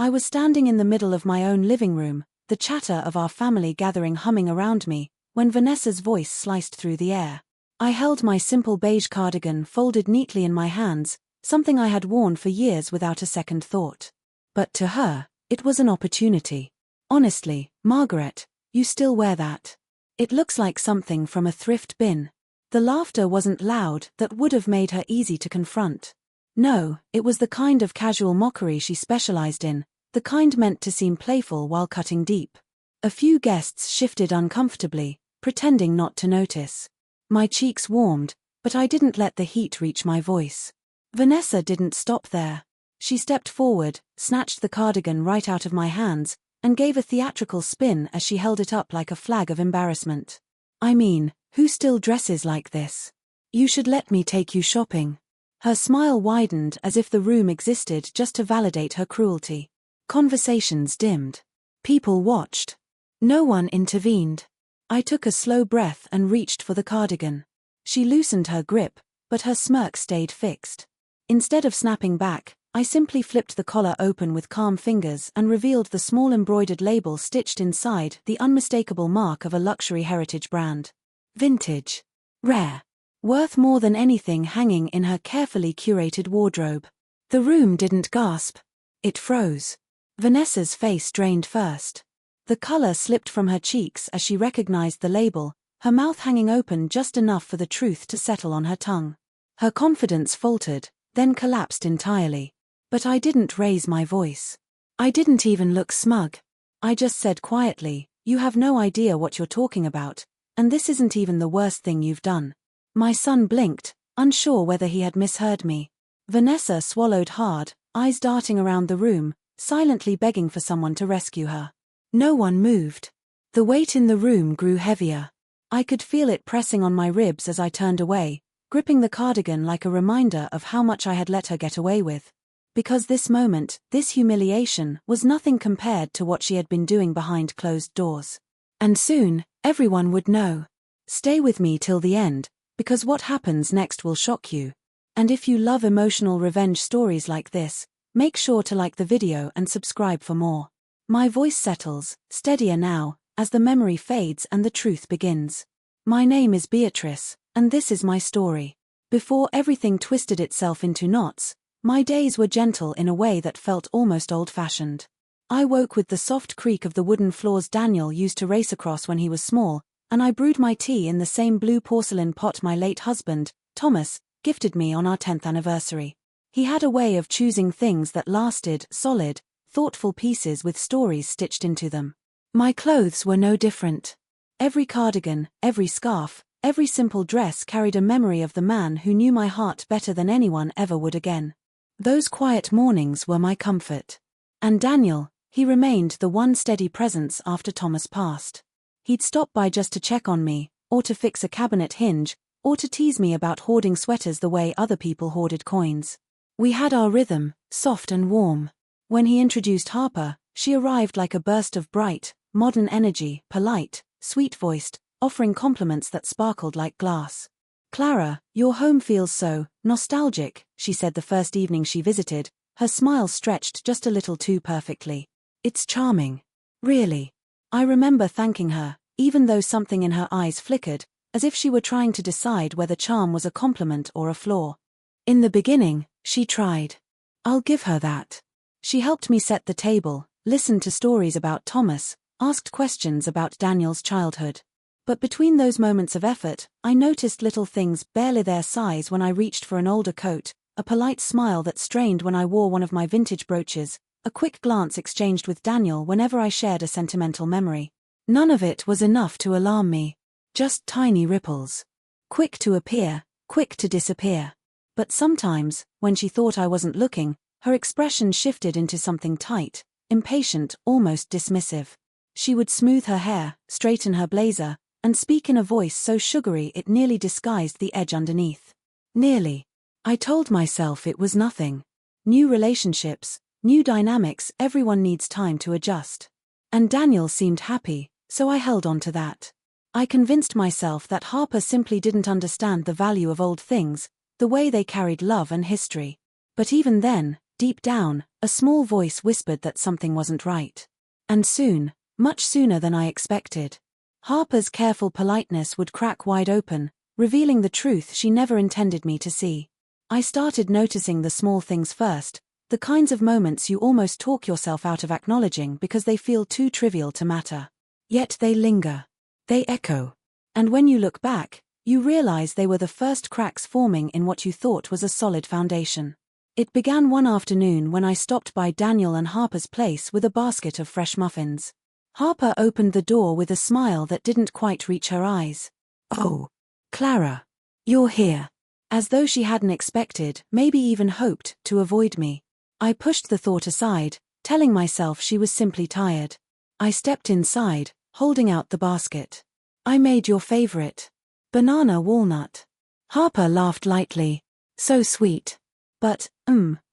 I was standing in the middle of my own living room, the chatter of our family gathering humming around me, when Vanessa's voice sliced through the air. I held my simple beige cardigan folded neatly in my hands, something I had worn for years without a second thought. But to her, it was an opportunity. Honestly, Margaret, you still wear that? It looks like something from a thrift bin. The laughter wasn't loud, that would have made her easy to confront. No, it was the kind of casual mockery she specialized in, the kind meant to seem playful while cutting deep. A few guests shifted uncomfortably, pretending not to notice. My cheeks warmed, but I didn't let the heat reach my voice. Vanessa didn't stop there. She stepped forward, snatched the cardigan right out of my hands, and gave a theatrical spin as she held it up like a flag of embarrassment. I mean, who still dresses like this? You should let me take you shopping. Her smile widened as if the room existed just to validate her cruelty. Conversations dimmed. People watched. No one intervened. I took a slow breath and reached for the cardigan. She loosened her grip, but her smirk stayed fixed. Instead of snapping back, I simply flipped the collar open with calm fingers and revealed the small embroidered label stitched inside, the unmistakable mark of a luxury heritage brand. Vintage. Rare. Worth more than anything hanging in her carefully curated wardrobe. The room didn't gasp. It froze. Vanessa's face drained first. The color slipped from her cheeks as she recognized the label, her mouth hanging open just enough for the truth to settle on her tongue. Her confidence faltered, then collapsed entirely. But I didn't raise my voice. I didn't even look smug. I just said quietly, "You have no idea what you're talking about, and this isn't even the worst thing you've done." My son blinked, unsure whether he had misheard me. Vanessa swallowed hard, eyes darting around the room, silently begging for someone to rescue her. No one moved. The weight in the room grew heavier. I could feel it pressing on my ribs as I turned away, gripping the cardigan like a reminder of how much I had let her get away with. Because this moment, this humiliation, was nothing compared to what she had been doing behind closed doors. And soon, everyone would know. Stay with me till the end, because what happens next will shock you. And if you love emotional revenge stories like this, make sure to like the video and subscribe for more. My voice settles, steadier now, as the memory fades and the truth begins. My name is Beatrice, and this is my story. Before everything twisted itself into knots, my days were gentle in a way that felt almost old-fashioned. I woke with the soft creak of the wooden floors Daniel used to race across when he was small, and I brewed my tea in the same blue porcelain pot my late husband, Thomas, gifted me on our 10th anniversary. He had a way of choosing things that lasted, solid, thoughtful pieces with stories stitched into them. My clothes were no different. Every cardigan, every scarf, every simple dress carried a memory of the man who knew my heart better than anyone ever would again. Those quiet mornings were my comfort. And Daniel, he remained the one steady presence after Thomas passed. He'd stop by just to check on me, or to fix a cabinet hinge, or to tease me about hoarding sweaters the way other people hoarded coins. We had our rhythm, soft and warm. When he introduced Harper, she arrived like a burst of bright, modern energy, polite, sweet-voiced, offering compliments that sparkled like glass. "Clara, your home feels so nostalgic," she said the first evening she visited, her smile stretched just a little too perfectly. "It's charming. Really." I remember thanking her, even though something in her eyes flickered, as if she were trying to decide whether charm was a compliment or a flaw. In the beginning, she tried. I'll give her that. She helped me set the table, listened to stories about Thomas, asked questions about Daniel's childhood. But between those moments of effort, I noticed little things barely their size when I reached for an older coat, a polite smile that strained when I wore one of my vintage brooches, a quick glance exchanged with Daniel whenever I shared a sentimental memory. None of it was enough to alarm me. Just tiny ripples. Quick to appear, quick to disappear. But sometimes, when she thought I wasn't looking, her expression shifted into something tight, impatient, almost dismissive. She would smooth her hair, straighten her blazer, and speak in a voice so sugary it nearly disguised the edge underneath. Nearly. I told myself it was nothing. New relationships, new dynamics, everyone needs time to adjust. And Daniel seemed happy, so I held on to that. I convinced myself that Harper simply didn't understand the value of old things, the way they carried love and history. But even then, deep down, a small voice whispered that something wasn't right. And soon, much sooner than I expected, Harper's careful politeness would crack wide open, revealing the truth she never intended me to see. I started noticing the small things first, the kinds of moments you almost talk yourself out of acknowledging because they feel too trivial to matter. Yet they linger. They echo. And when you look back, you realize they were the first cracks forming in what you thought was a solid foundation. It began one afternoon when I stopped by Daniel and Harper's place with a basket of fresh muffins. Harper opened the door with a smile that didn't quite reach her eyes. "Oh, Clara. You're here." As though she hadn't expected, maybe even hoped, to avoid me. I pushed the thought aside, telling myself she was simply tired. I stepped inside, holding out the basket. "I made your favorite. Banana walnut." Harper laughed lightly. "So sweet. But,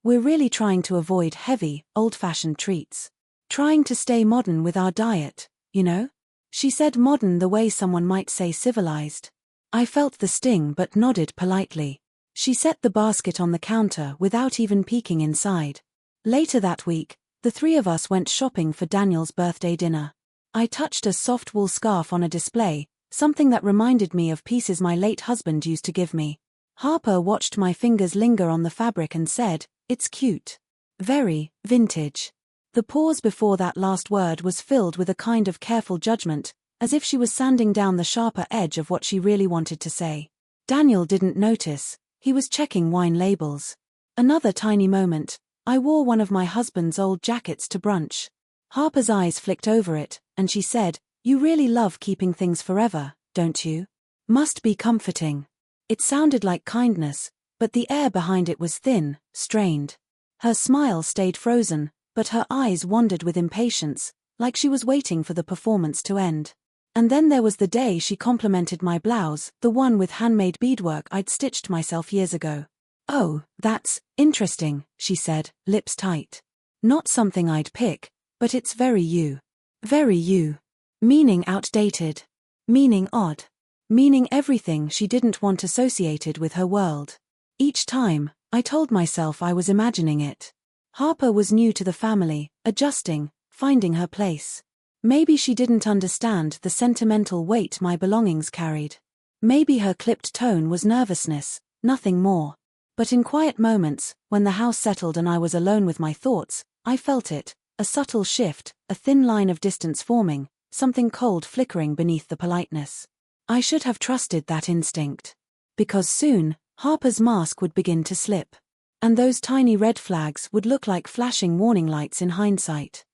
we're really trying to avoid heavy, old-fashioned treats. Trying to stay modern with our diet, you know?" She said modern the way someone might say civilized. I felt the sting but nodded politely. She set the basket on the counter without even peeking inside. Later that week, the three of us went shopping for Daniel's birthday dinner. I touched a soft wool scarf on a display, something that reminded me of pieces my late husband used to give me. Harper watched my fingers linger on the fabric and said, "It's cute. Very vintage." The pause before that last word was filled with a kind of careful judgment, as if she was sanding down the sharper edge of what she really wanted to say. Daniel didn't notice. He was checking wine labels. Another tiny moment. I wore one of my husband's old jackets to brunch. Harper's eyes flicked over it, and she said, "You really love keeping things forever, don't you? Must be comforting." It sounded like kindness, but the air behind it was thin, strained. Her smile stayed frozen, but her eyes wandered with impatience, like she was waiting for the performance to end. And then there was the day she complimented my blouse, the one with handmade beadwork I'd stitched myself years ago. "Oh, that's interesting," she said, lips tight. "Not something I'd pick, but it's very you. Very you." Meaning outdated. Meaning odd. Meaning everything she didn't want associated with her world. Each time, I told myself I was imagining it. Harper was new to the family, adjusting, finding her place. Maybe she didn't understand the sentimental weight my belongings carried. Maybe her clipped tone was nervousness, nothing more. But in quiet moments, when the house settled and I was alone with my thoughts, I felt it, a subtle shift, a thin line of distance forming, something cold flickering beneath the politeness. I should have trusted that instinct. Because soon, Harper's mask would begin to slip. And those tiny red flags would look like flashing warning lights in hindsight.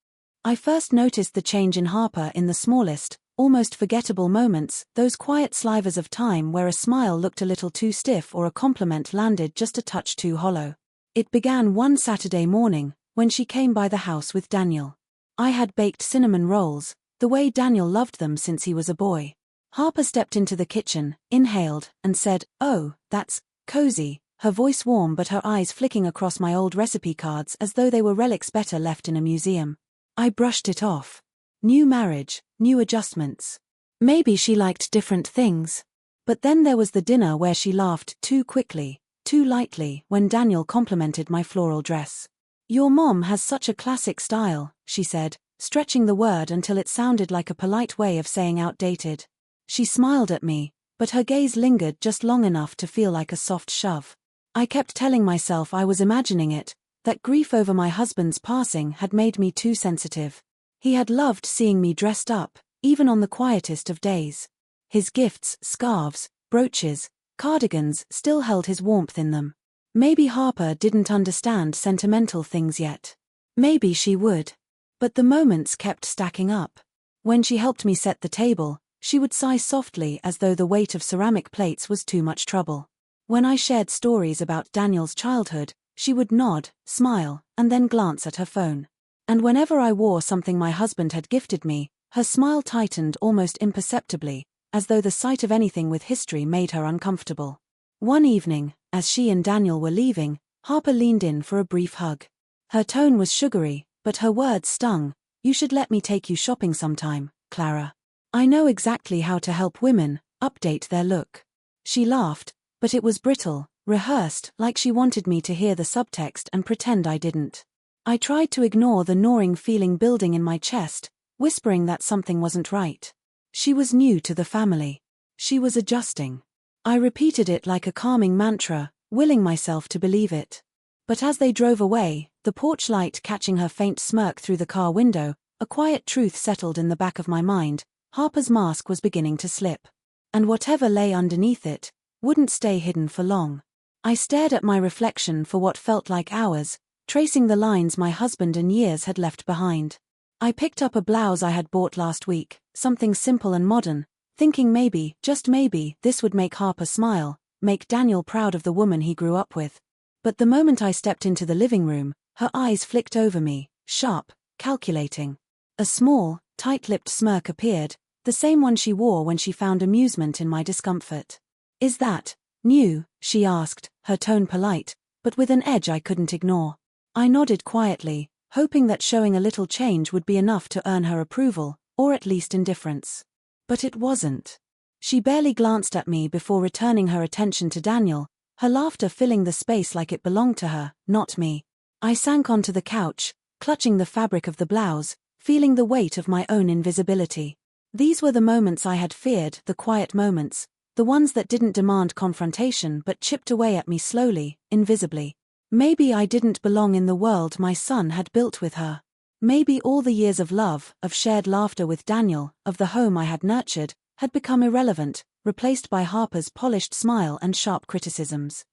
I first noticed the change in Harper in the smallest, almost forgettable moments, those quiet slivers of time where a smile looked a little too stiff or a compliment landed just a touch too hollow. It began one Saturday morning, when she came by the house with Daniel. I had baked cinnamon rolls, the way Daniel loved them since he was a boy. Harper stepped into the kitchen, inhaled, and said, "Oh, that's cozy," her voice warm but her eyes flicking across my old recipe cards as though they were relics better left in a museum. I brushed it off. New marriage, new adjustments. Maybe she liked different things. But then there was the dinner where she laughed too quickly, too lightly when Daniel complimented my floral dress. "Your mom has such a classic style," she said, stretching the word until it sounded like a polite way of saying outdated. She smiled at me, but her gaze lingered just long enough to feel like a soft shove. I kept telling myself I was imagining it, that grief over my husband's passing had made me too sensitive. He had loved seeing me dressed up, even on the quietest of days. His gifts, scarves, brooches, cardigans still held his warmth in them. Maybe Harper didn't understand sentimental things yet. Maybe she would. But the moments kept stacking up. When she helped me set the table, she would sigh softly as though the weight of ceramic plates was too much trouble. When I shared stories about Daniel's childhood, she would nod, smile, and then glance at her phone. And whenever I wore something my husband had gifted me, her smile tightened almost imperceptibly, as though the sight of anything with history made her uncomfortable. One evening, as she and Daniel were leaving, Harper leaned in for a brief hug. Her tone was sugary, but her words stung. "You should let me take you shopping sometime, Clara. I know exactly how to help women update their look." She laughed, but it was brittle, rehearsed, like she wanted me to hear the subtext and pretend I didn't. I tried to ignore the gnawing feeling building in my chest, whispering that something wasn't right. She was new to the family. She was adjusting. I repeated it like a calming mantra, willing myself to believe it. But as they drove away, the porch light catching her faint smirk through the car window, a quiet truth settled in the back of my mind: Harper's mask was beginning to slip. And whatever lay underneath it wouldn't stay hidden for long. I stared at my reflection for what felt like hours, tracing the lines my husband and years had left behind. I picked up a blouse I had bought last week, something simple and modern, thinking maybe, just maybe, this would make Harper smile, make Daniel proud of the woman he grew up with. But the moment I stepped into the living room, her eyes flicked over me, sharp, calculating. A small, tight-lipped smirk appeared, the same one she wore when she found amusement in my discomfort. "Is that new?" she asked, her tone polite, but with an edge I couldn't ignore. I nodded quietly, hoping that showing a little change would be enough to earn her approval, or at least indifference. But it wasn't. She barely glanced at me before returning her attention to Daniel, her laughter filling the space like it belonged to her, not me. I sank onto the couch, clutching the fabric of the blouse, feeling the weight of my own invisibility. These were the moments I had feared, the quiet moments, the ones that didn't demand confrontation but chipped away at me slowly, invisibly. Maybe I didn't belong in the world my son had built with her. Maybe all the years of love, of shared laughter with Daniel, of the home I had nurtured, had become irrelevant, replaced by Harper's polished smile and sharp criticisms.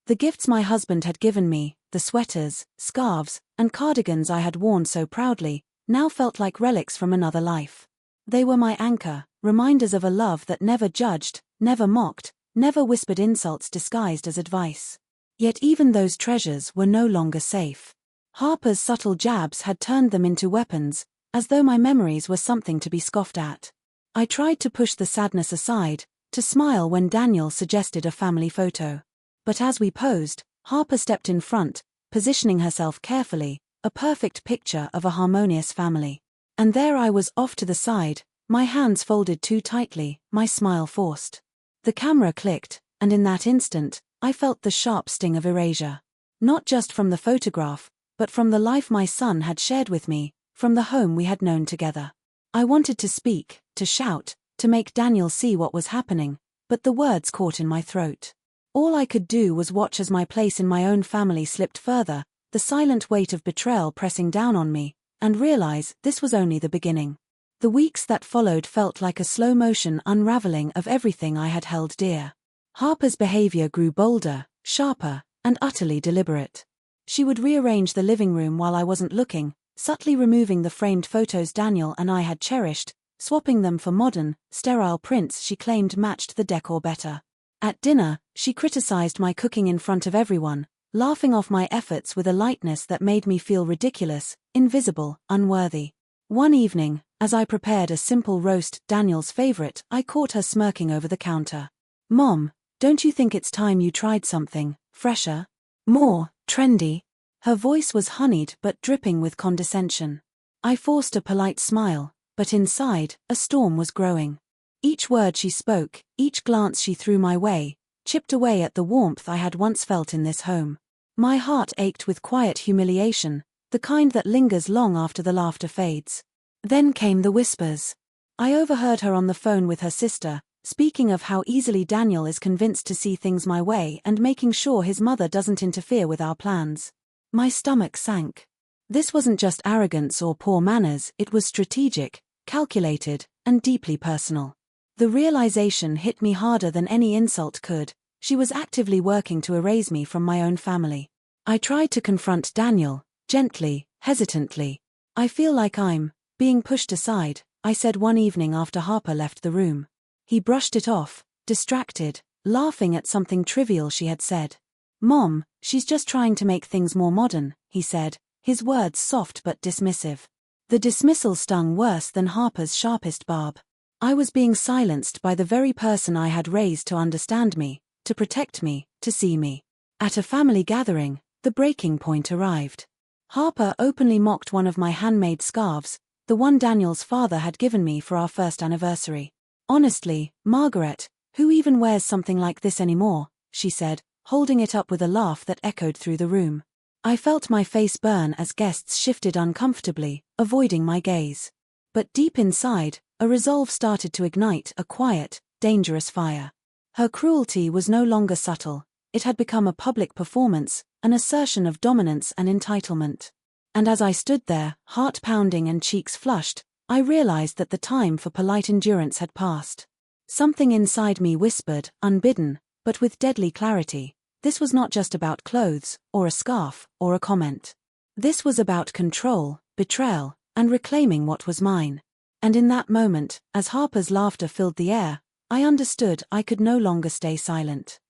The gifts my husband had given me, the sweaters, scarves, and cardigans I had worn so proudly, now felt like relics from another life. They were my anchor, reminders of a love that never judged, never mocked, never whispered insults disguised as advice. Yet even those treasures were no longer safe. Harper's subtle jabs had turned them into weapons, as though my memories were something to be scoffed at. I tried to push the sadness aside, to smile when Daniel suggested a family photo. But as we posed, Harper stepped in front, positioning herself carefully, a perfect picture of a harmonious family. And there I was off to the side, my hands folded too tightly, my smile forced. The camera clicked, and in that instant, I felt the sharp sting of erasure. Not just from the photograph, but from the life my son had shared with me, from the home we had known together. I wanted to speak, to shout, to make Daniel see what was happening, but the words caught in my throat. All I could do was watch as my place in my own family slipped further, the silent weight of betrayal pressing down on me, and realize this was only the beginning. The weeks that followed felt like a slow-motion unraveling of everything I had held dear. Harper's behavior grew bolder, sharper, and utterly deliberate. She would rearrange the living room while I wasn't looking, subtly removing the framed photos Daniel and I had cherished, swapping them for modern, sterile prints she claimed matched the decor better. At dinner, she criticized my cooking in front of everyone, laughing off my efforts with a lightness that made me feel ridiculous, invisible, unworthy. One evening, as I prepared a simple roast, Daniel's favorite, I caught her smirking over the counter. "Mom, don't you think it's time you tried something fresher? More trendy?" Her voice was honeyed but dripping with condescension. I forced a polite smile, but inside, a storm was growing. Each word she spoke, each glance she threw my way, chipped away at the warmth I had once felt in this home. My heart ached with quiet humiliation, the kind that lingers long after the laughter fades. Then came the whispers. I overheard her on the phone with her sister, speaking of how easily Daniel is convinced to see things my way and making sure his mother doesn't interfere with our plans. My stomach sank. This wasn't just arrogance or poor manners, it was strategic, calculated, and deeply personal. The realization hit me harder than any insult could. She was actively working to erase me from my own family. I tried to confront Daniel, gently, hesitantly. "I feel like I'm being pushed aside," I said one evening after Harper left the room. He brushed it off, distracted, laughing at something trivial she had said. "Mom, she's just trying to make things more modern," he said, his words soft but dismissive. The dismissal stung worse than Harper's sharpest barb. I was being silenced by the very person I had raised to understand me, to protect me, to see me. At a family gathering, the breaking point arrived. Harper openly mocked one of my handmade scarves, the one Daniel's father had given me for our first anniversary. "Honestly, Margaret, who even wears something like this anymore?" she said, holding it up with a laugh that echoed through the room. I felt my face burn as guests shifted uncomfortably, avoiding my gaze. But deep inside, a resolve started to ignite, a quiet, dangerous fire. Her cruelty was no longer subtle. It had become a public performance, an assertion of dominance and entitlement. And as I stood there, heart pounding and cheeks flushed, I realized that the time for polite endurance had passed. Something inside me whispered, unbidden, but with deadly clarity, this was not just about clothes, or a scarf, or a comment. This was about control, betrayal, and reclaiming what was mine. And in that moment, as Harper's laughter filled the air, I understood I could no longer stay silent.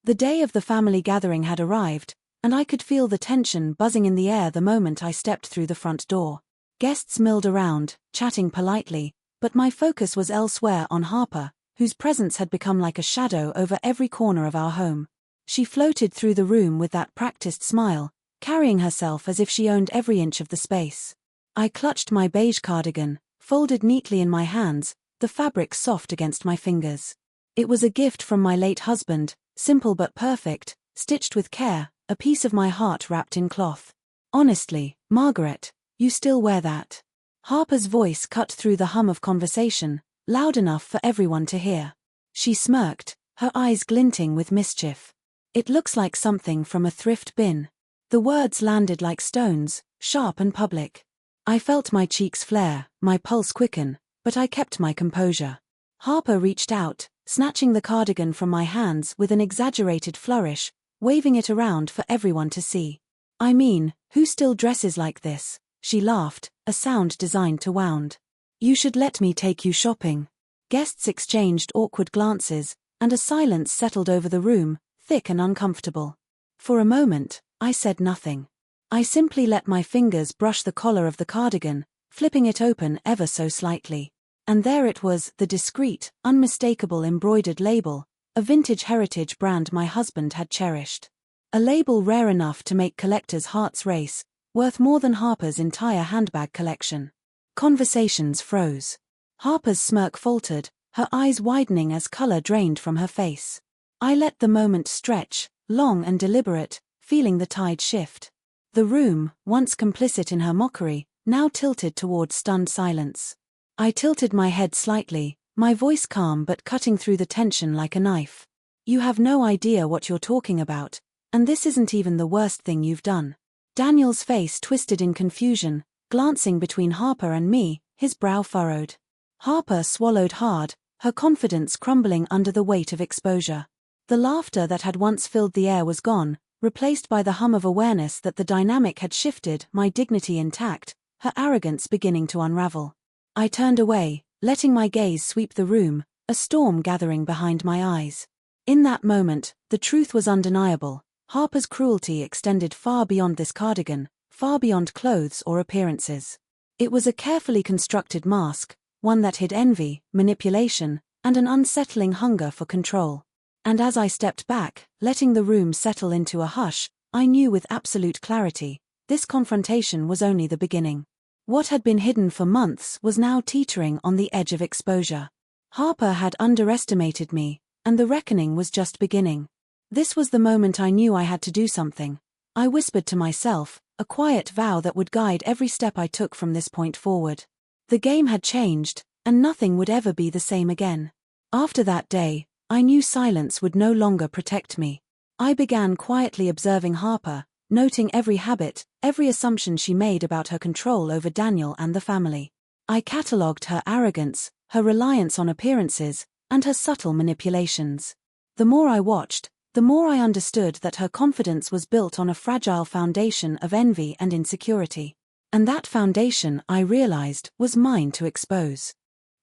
The day of the family gathering had arrived, and I could feel the tension buzzing in the air the moment I stepped through the front door. Guests milled around, chatting politely, but my focus was elsewhere on Harper, whose presence had become like a shadow over every corner of our home. She floated through the room with that practiced smile, carrying herself as if she owned every inch of the space. I clutched my beige cardigan, folded neatly in my hands, the fabric soft against my fingers. It was a gift from my late husband, simple but perfect, stitched with care, a piece of my heart wrapped in cloth. Honestly, Margaret, you still wear that? Harper's voice cut through the hum of conversation, loud enough for everyone to hear. She smirked, her eyes glinting with mischief. It looks like something from a thrift bin. The words landed like stones, sharp and public. I felt my cheeks flare, my pulse quicken, but I kept my composure. Harper reached out, snatching the cardigan from my hands with an exaggerated flourish, waving it around for everyone to see. I mean, who still dresses like this? She laughed, a sound designed to wound. You should let me take you shopping. Guests exchanged awkward glances, and a silence settled over the room, thick and uncomfortable. For a moment, I said nothing. I simply let my fingers brush the collar of the cardigan, flipping it open ever so slightly. And there it was, the discreet, unmistakable embroidered label, a vintage heritage brand my husband had cherished. A label rare enough to make collectors' hearts race, worth more than Harper's entire handbag collection. Conversations froze. Harper's smirk faltered, her eyes widening as color drained from her face. I let the moment stretch, long and deliberate, feeling the tide shift. The room, once complicit in her mockery, now tilted toward stunned silence. I tilted my head slightly, my voice calm but cutting through the tension like a knife. You have no idea what you're talking about, and this isn't even the worst thing you've done. Daniel's face twisted in confusion, glancing between Harper and me, his brow furrowed. Harper swallowed hard, her confidence crumbling under the weight of exposure. The laughter that had once filled the air was gone, replaced by the hum of awareness that the dynamic had shifted, my dignity intact, her arrogance beginning to unravel. I turned away, letting my gaze sweep the room, a storm gathering behind my eyes. In that moment, the truth was undeniable. Harper's cruelty extended far beyond this cardigan, far beyond clothes or appearances. It was a carefully constructed mask, one that hid envy, manipulation, and an unsettling hunger for control. And as I stepped back, letting the room settle into a hush, I knew with absolute clarity, this confrontation was only the beginning. What had been hidden for months was now teetering on the edge of exposure. Harper had underestimated me, and the reckoning was just beginning. This was the moment I knew I had to do something. I whispered to myself, a quiet vow that would guide every step I took from this point forward. The game had changed, and nothing would ever be the same again. After that day, I knew silence would no longer protect me. I began quietly observing Harper, noting every habit, every assumption she made about her control over Daniel and the family. I catalogued her arrogance, her reliance on appearances, and her subtle manipulations. The more I watched, the more I understood that her confidence was built on a fragile foundation of envy and insecurity. And that foundation, I realized, was mine to expose.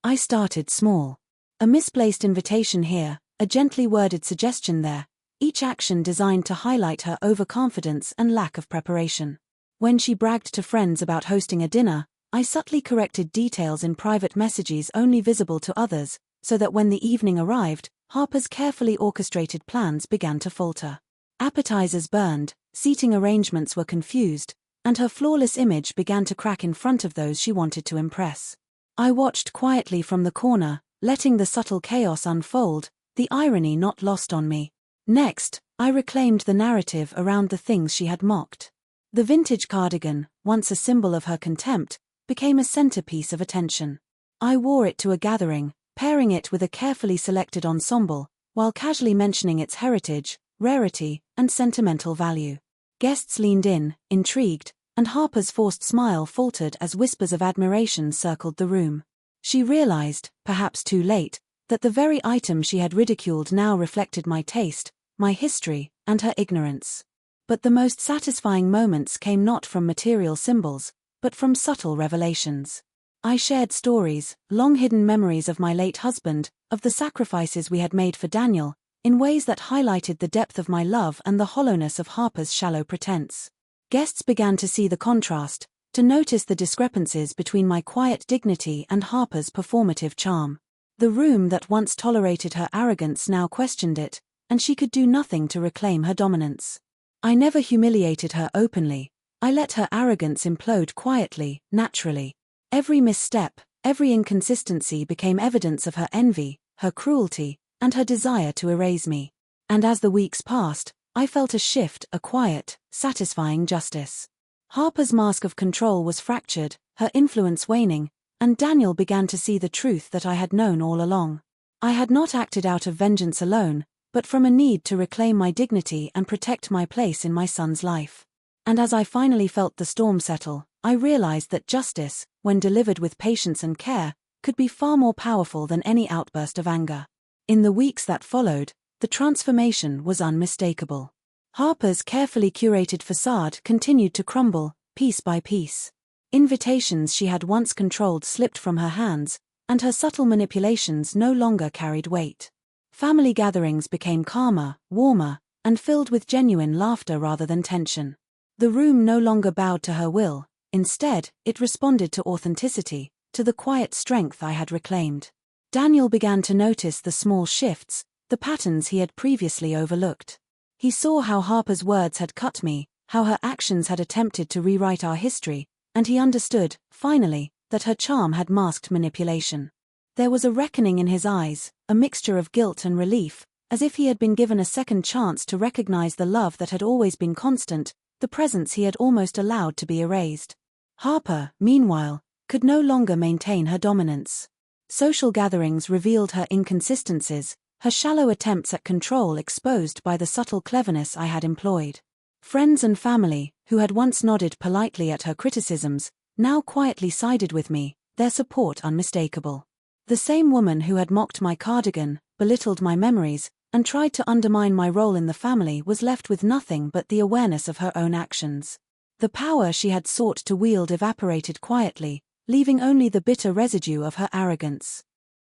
I started small. A misplaced invitation here, a gently worded suggestion there, each action designed to highlight her overconfidence and lack of preparation. When she bragged to friends about hosting a dinner, I subtly corrected details in private messages only visible to others, so that when the evening arrived, Harper's carefully orchestrated plans began to falter. Appetizers burned, seating arrangements were confused, and her flawless image began to crack in front of those she wanted to impress. I watched quietly from the corner, letting the subtle chaos unfold, the irony not lost on me. Next, I reclaimed the narrative around the things she had mocked. The vintage cardigan, once a symbol of her contempt, became a centerpiece of attention. I wore it to a gathering, pairing it with a carefully selected ensemble, while casually mentioning its heritage, rarity, and sentimental value. Guests leaned in, intrigued, and Harper's forced smile faltered as whispers of admiration circled the room. She realized, perhaps too late, that the very item she had ridiculed now reflected my taste, my history, and her ignorance. But the most satisfying moments came not from material symbols, but from subtle revelations. I shared stories, long-hidden memories of my late husband, of the sacrifices we had made for Daniel, in ways that highlighted the depth of my love and the hollowness of Harper's shallow pretense. Guests began to see the contrast, to notice the discrepancies between my quiet dignity and Harper's performative charm. The room that once tolerated her arrogance now questioned it, and she could do nothing to reclaim her dominance. I never humiliated her openly. I let her arrogance implode quietly, naturally. Every misstep, every inconsistency became evidence of her envy, her cruelty, and her desire to erase me. And as the weeks passed, I felt a shift, a quiet, satisfying justice. Harper's mask of control was fractured, her influence waning, and Daniel began to see the truth that I had known all along. I had not acted out of vengeance alone, but from a need to reclaim my dignity and protect my place in my son's life. And as I finally felt the storm settle, I realized that justice, when delivered with patience and care, could be far more powerful than any outburst of anger. In the weeks that followed, the transformation was unmistakable. Harper's carefully curated facade continued to crumble, piece by piece. Invitations she had once controlled slipped from her hands, and her subtle manipulations no longer carried weight. Family gatherings became calmer, warmer, and filled with genuine laughter rather than tension. The room no longer bowed to her will, instead, it responded to authenticity, to the quiet strength I had reclaimed. Daniel began to notice the small shifts, the patterns he had previously overlooked. He saw how Harper's words had cut me, how her actions had attempted to rewrite our history, and he understood, finally, that her charm had masked manipulation. There was a reckoning in his eyes, a mixture of guilt and relief, as if he had been given a second chance to recognize the love that had always been constant, the presence he had almost allowed to be erased. Harper, meanwhile, could no longer maintain her dominance. Social gatherings revealed her inconsistencies, her shallow attempts at control exposed by the subtle cleverness I had employed. Friends and family, who had once nodded politely at her criticisms, now quietly sided with me, their support unmistakable. The same woman who had mocked my cardigan, belittled my memories, and tried to undermine my role in the family was left with nothing but the awareness of her own actions. The power she had sought to wield evaporated quietly, leaving only the bitter residue of her arrogance.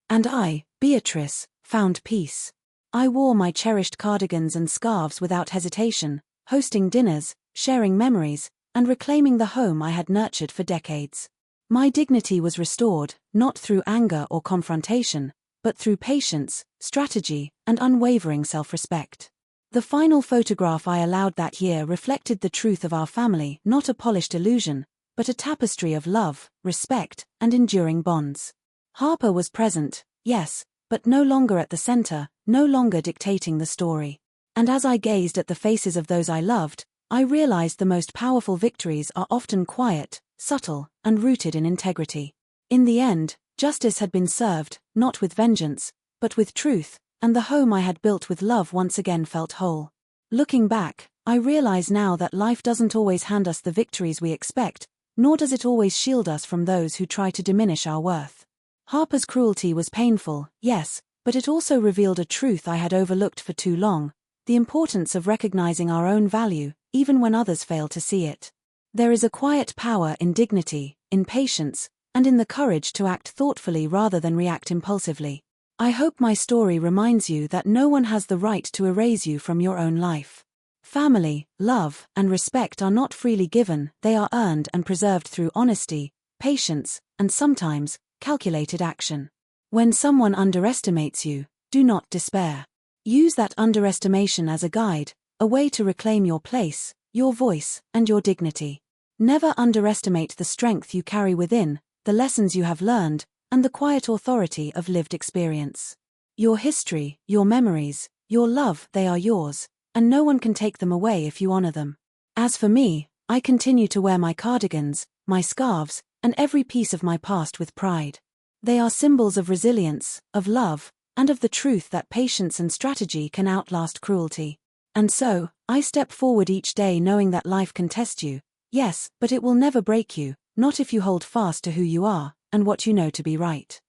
And I, Beatrice, found peace. I wore my cherished cardigans and scarves without hesitation, hosting dinners, sharing memories, and reclaiming the home I had nurtured for decades. My dignity was restored, not through anger or confrontation, but through patience, strategy, and unwavering self-respect. The final photograph I allowed that year reflected the truth of our family, not a polished illusion, but a tapestry of love, respect, and enduring bonds. Harper was present, yes, but no longer at the center, no longer dictating the story. And as I gazed at the faces of those I loved, I realized the most powerful victories are often quiet, subtle, and rooted in integrity. In the end, justice had been served, not with vengeance, but with truth, and the home I had built with love once again felt whole. Looking back, I realize now that life doesn't always hand us the victories we expect, nor does it always shield us from those who try to diminish our worth. Harper's cruelty was painful, yes, but it also revealed a truth I had overlooked for too long, the importance of recognizing our own value, even when others fail to see it. There is a quiet power in dignity, in patience, and in the courage to act thoughtfully rather than react impulsively. I hope my story reminds you that no one has the right to erase you from your own life. Family, love, and respect are not freely given, they are earned and preserved through honesty, patience, and sometimes, calculated action. When someone underestimates you, do not despair. Use that underestimation as a guide, a way to reclaim your place, your voice, and your dignity. Never underestimate the strength you carry within, the lessons you have learned, and the quiet authority of lived experience. Your history, your memories, your love, they are yours, and no one can take them away if you honor them. As for me, I continue to wear my cardigans, my scarves, and every piece of my past with pride. They are symbols of resilience, of love, and of the truth that patience and strategy can outlast cruelty. And so, I step forward each day knowing that life can test you, yes, but it will never break you, not if you hold fast to who you are, and what you know to be right.